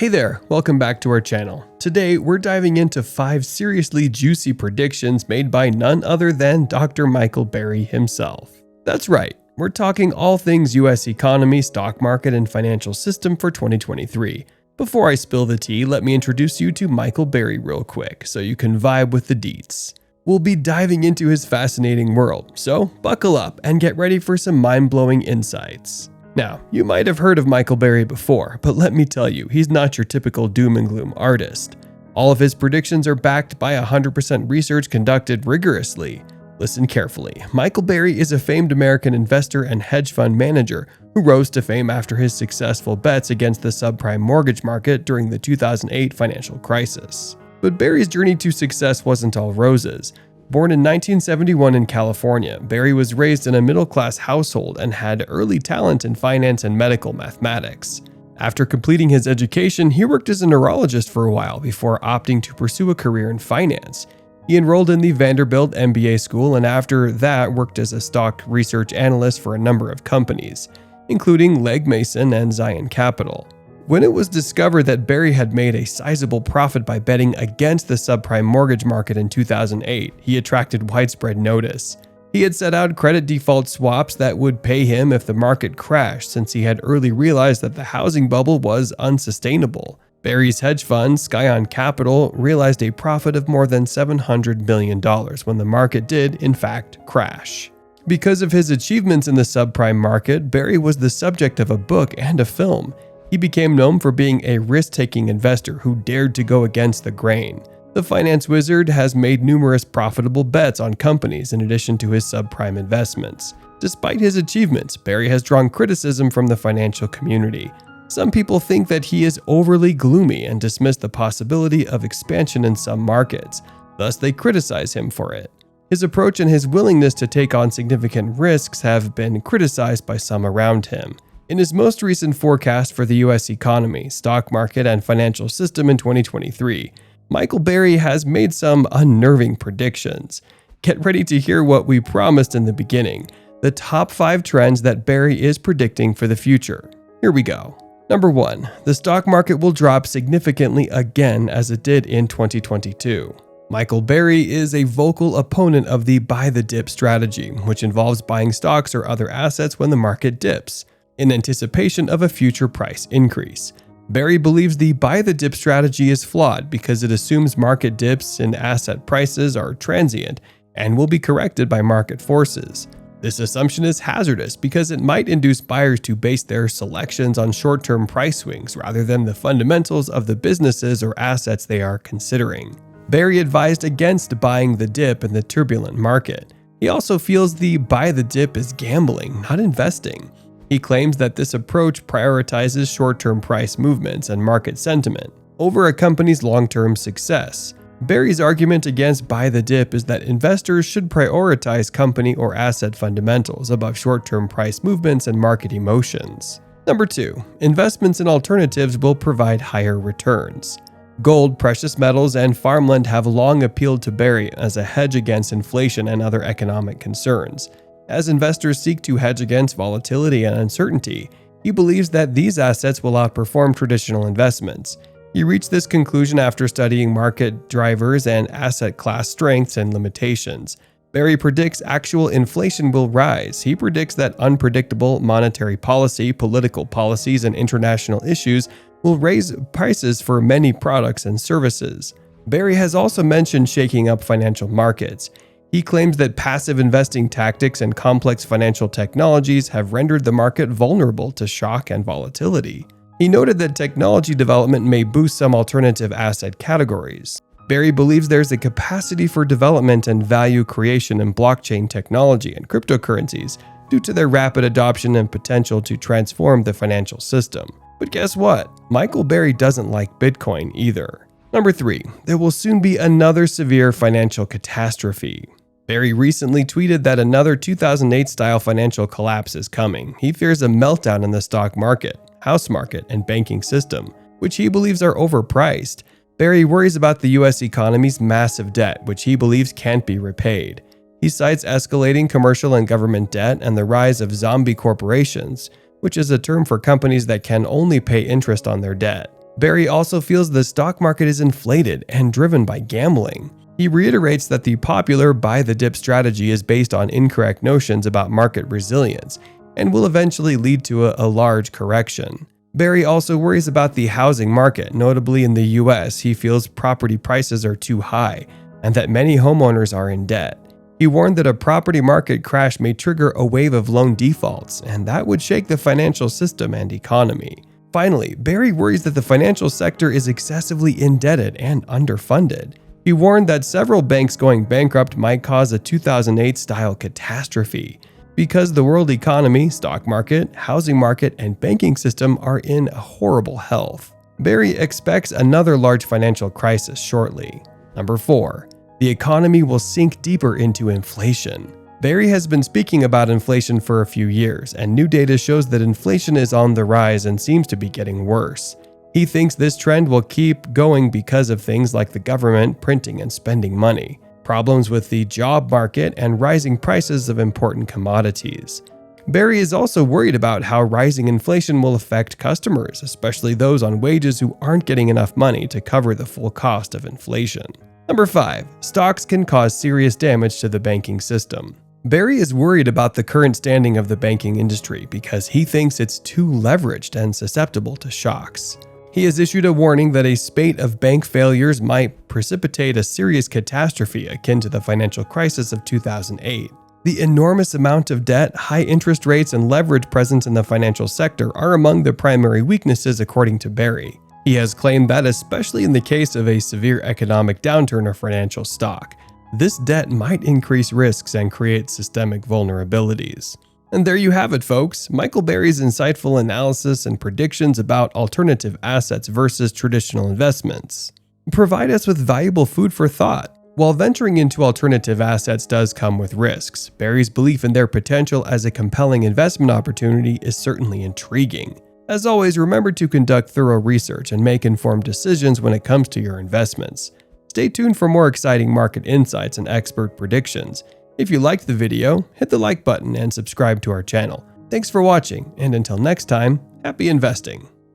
Hey there, welcome back to our channel. Today, we're diving into 5 seriously juicy predictions made by none other than Dr. Michael Burry himself. That's right, we're talking all things US economy, stock market, and financial system for 2023. Before I spill the tea, let me introduce you to Michael Burry real quick so you can vibe with the deets. We'll be diving into his fascinating world, so buckle up and get ready for some mind-blowing insights. Now, you might have heard of Michael Burry before, but let me tell you, he's not your typical doom and gloom artist. All of his predictions are backed by 100% research conducted rigorously. Listen carefully. Michael Burry is a famed American investor and hedge fund manager who rose to fame after his successful bets against the subprime mortgage market during the 2008 financial crisis. But Burry's journey to success wasn't all roses. Born in 1971 in California, Burry was raised in a middle-class household and had early talent in finance and medical mathematics. After completing his education, he worked as a neurologist for a while before opting to pursue a career in finance. He enrolled in the Vanderbilt MBA school and after that worked as a stock research analyst for a number of companies, including Legg Mason and Zion Capital. When it was discovered that Burry had made a sizable profit by betting against the subprime mortgage market in 2008, he attracted widespread notice. He had set out credit default swaps that would pay him if the market crashed, since he had early realized that the housing bubble was unsustainable. Burry's hedge fund, Zion Capital, realized a profit of more than $700 million when the market did, in fact, crash. Because of his achievements in the subprime market, Burry was the subject of a book and a film. He became known for being a risk-taking investor who dared to go against the grain. The finance wizard has made numerous profitable bets on companies in addition to his subprime investments. Despite his achievements, Burry has drawn criticism from the financial community. Some people think that he is overly gloomy and dismiss the possibility of expansion in some markets, thus they criticize him for it. His approach and his willingness to take on significant risks have been criticized by some around him. In his most recent forecast for the US economy, stock market, and financial system in 2023, Michael Burry has made some unnerving predictions. Get ready to hear what we promised in the beginning, the top 5 trends that Burry is predicting for the future. Here we go. Number 1. The stock market will drop significantly again as it did in 2022. Michael Burry is a vocal opponent of the buy the dip strategy, which involves buying stocks or other assets when the market dips, in anticipation of a future price increase. Burry believes the buy the dip strategy is flawed because it assumes market dips in asset prices are transient and will be corrected by market forces. This assumption is hazardous because it might induce buyers to base their selections on short-term price swings rather than the fundamentals of the businesses or assets they are considering. Burry advised against buying the dip in the turbulent market. He also feels the buy the dip is gambling, not investing. He claims that this approach prioritizes short-term price movements and market sentiment over a company's long-term success. Burry's argument against buy the dip is that investors should prioritize company or asset fundamentals above short-term price movements and market emotions. Number 2. Investments in alternatives will provide higher returns. Gold, precious metals, and farmland have long appealed to Burry as a hedge against inflation and other economic concerns. As investors seek to hedge against volatility and uncertainty, he believes that these assets will outperform traditional investments. He reached this conclusion after studying market drivers and asset class strengths and limitations. Burry predicts actual inflation will rise. He predicts that unpredictable monetary policy, political policies, and international issues will raise prices for many products and services. Burry has also mentioned shaking up financial markets. He claims that passive investing tactics and complex financial technologies have rendered the market vulnerable to shock and volatility. He noted that technology development may boost some alternative asset categories. Burry believes there's a capacity for development and value creation in blockchain technology and cryptocurrencies due to their rapid adoption and potential to transform the financial system. But guess what? Michael Burry doesn't like Bitcoin either. Number 3. There will soon be another severe financial catastrophe. Burry recently tweeted that another 2008-style financial collapse is coming. He fears a meltdown in the stock market, house market, and banking system, which he believes are overpriced. Burry worries about the US economy's massive debt, which he believes can't be repaid. He cites escalating commercial and government debt and the rise of zombie corporations, which is a term for companies that can only pay interest on their debt. Burry also feels the stock market is inflated and driven by gambling. He reiterates that the popular buy-the-dip strategy is based on incorrect notions about market resilience and will eventually lead to a large correction. Burry also worries about the housing market, notably in the US. He feels property prices are too high and that many homeowners are in debt. He warned that a property market crash may trigger a wave of loan defaults, and that would shake the financial system and economy. Finally, Burry worries that the financial sector is excessively indebted and underfunded. He warned that several banks going bankrupt might cause a 2008-style catastrophe because the world economy, stock market, housing market, and banking system are in horrible health. Burry expects another large financial crisis shortly. Number 4. The economy will sink deeper into inflation. Burry has been speaking about inflation for a few years, and new data shows that inflation is on the rise and seems to be getting worse. He thinks this trend will keep going because of things like the government printing and spending money, problems with the job market, and rising prices of important commodities. Burry is also worried about how rising inflation will affect customers, especially those on wages who aren't getting enough money to cover the full cost of inflation. Number 5. Stocks can cause serious damage to the banking system. Burry is worried about the current standing of the banking industry because he thinks it's too leveraged and susceptible to shocks. He has issued a warning that a spate of bank failures might precipitate a serious catastrophe akin to the financial crisis of 2008. The enormous amount of debt, high interest rates, and leverage present in the financial sector are among the primary weaknesses, according to Burry. He has claimed that, especially in the case of a severe economic downturn or financial stock, this debt might increase risks and create systemic vulnerabilities. And there you have it, folks. Michael Burry's insightful analysis and predictions about alternative assets versus traditional investments provide us with valuable food for thought. While venturing into alternative assets does come with risks, Burry's belief in their potential as a compelling investment opportunity is certainly intriguing. As always, remember to conduct thorough research and make informed decisions when it comes to your investments. Stay tuned for more exciting market insights and expert predictions. If you liked the video, hit the like button and subscribe to our channel. Thanks for watching, and until next time, happy investing!